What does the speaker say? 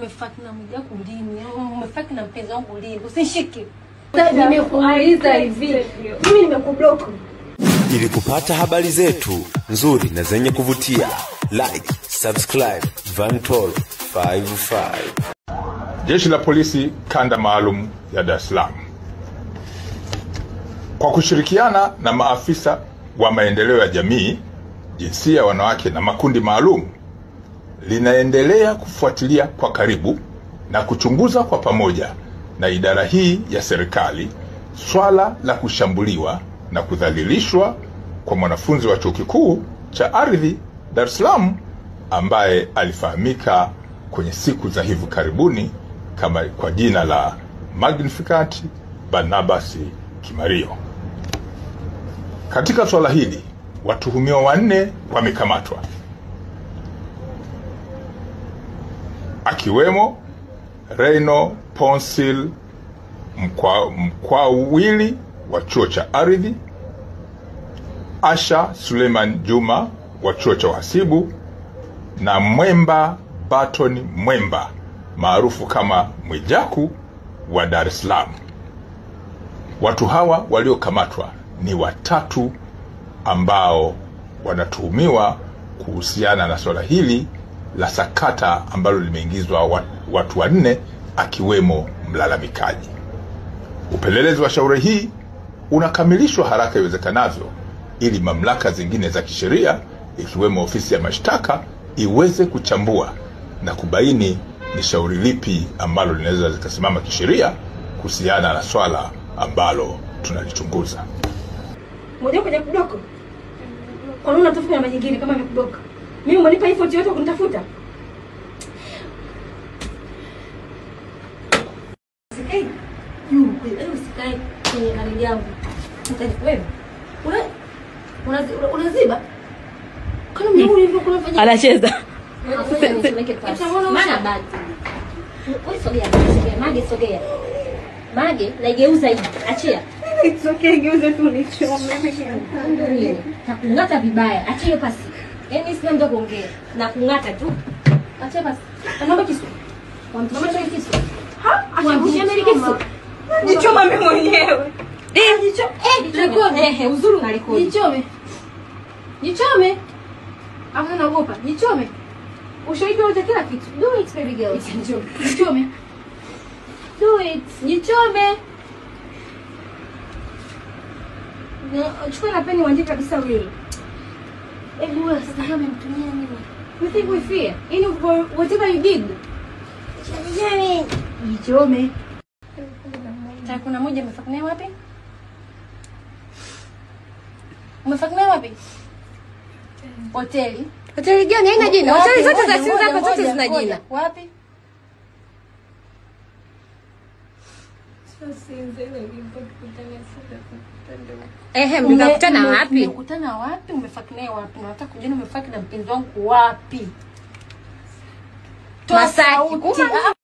umefaki na mjako lini? Umefaki na mpenzi wangu lini? Usishike. Nimekuuliza hivi. Mimi nimekublock. Ili kupata habari zetu nzuri na zenye kuvutia, like, subscribe Vantol 55. Jeshi la Polisi Kanda Maalum ya Dar es Salaam kwa kushirikiana na maafisa wa maendeleo ya jamii, jinsia, wanawake na makundi maalum linaendelea kufuatilia kwa karibu na kuchunguza kwa pamoja na idara hii ya serikali swala la kushambuliwa na kudhalilishwa kwa mwanafunzi wa Chuo Kikuu cha Ardhi Dar es Salaam ambaye alifahamika kwenye siku za hivi karibuni kama kwa jina la Magnificat Barnabas Kimario. Katika swala hili watuhumiwa 4 wamekamatwa, akiwemo Reino Ponsil Mkwawili wa Chuo cha Ardhi, Asha Suleiman Juma wa Chuo cha Uhasibu na Mwemba Baton Mwemba maarufu kama Mwijaku wa Dar es Salaam. Watu hawa waliokamatwa ni 3 ambao wanatuhumiwa kuhusiana na swala hili la sakata ambalo limeingizwa watu 4 akiwemo mlalamikaji. Upelelezi wa shauri hii unakamilishwa haraka iwezekanavyo ili mamlaka zingine za kisheria ikiwemo ofisi ya mashtaka iweze kuchambua na kubaini ni shauri lipi ambalo linaweza likasimama kisheria kuhusiana na swala ambalo tunalichunguza. Moja kwa kublock. Kwa nini unatafuta namba nyingine kama nimekublock? Mimi umenipa effort yote kunitafuta. Sikai. Sikai kwenye hali yangu. Wewe. Unaziba? Kana mimi hivyo kunafanya. Anacheza. Maana bado. Wewe sogea, Mage sogea. Mage naigeuza hivi. Achia. It's okay, geuza tu nichome. Nakungata vibaya. Achia pasi. Yaani sina mtu kuongea. Nakungata tu. Achia pasi. Naomba kisu. Naomba kisu. Ha? Achia mimi kisu. Nichoma mimi mwenyewe. Rekodi. Uzuri na rekodi. Nichome. Hapo naogopa. Nichome. Ushahidi wote kila kitu. Do it baby girl. Nichome. Do it. Nichome. Chukua na peni uandike kabisa wewe. Wewe sasa kama mtumia nini? You think we fear? Whatever you did. Jamani. Nichome. Kuna moja umefakamia wapi? Umefakamia wapi? Hoteli. Hoteli gani? Haina jina. Hoteli zote za simu zako zote zina jina. Wapi? Mlikutana wapi? Mlikutana wapi? Umefakamia wapi? Nataka kujua umefaki na mpenzi wangu wapi? Masaki.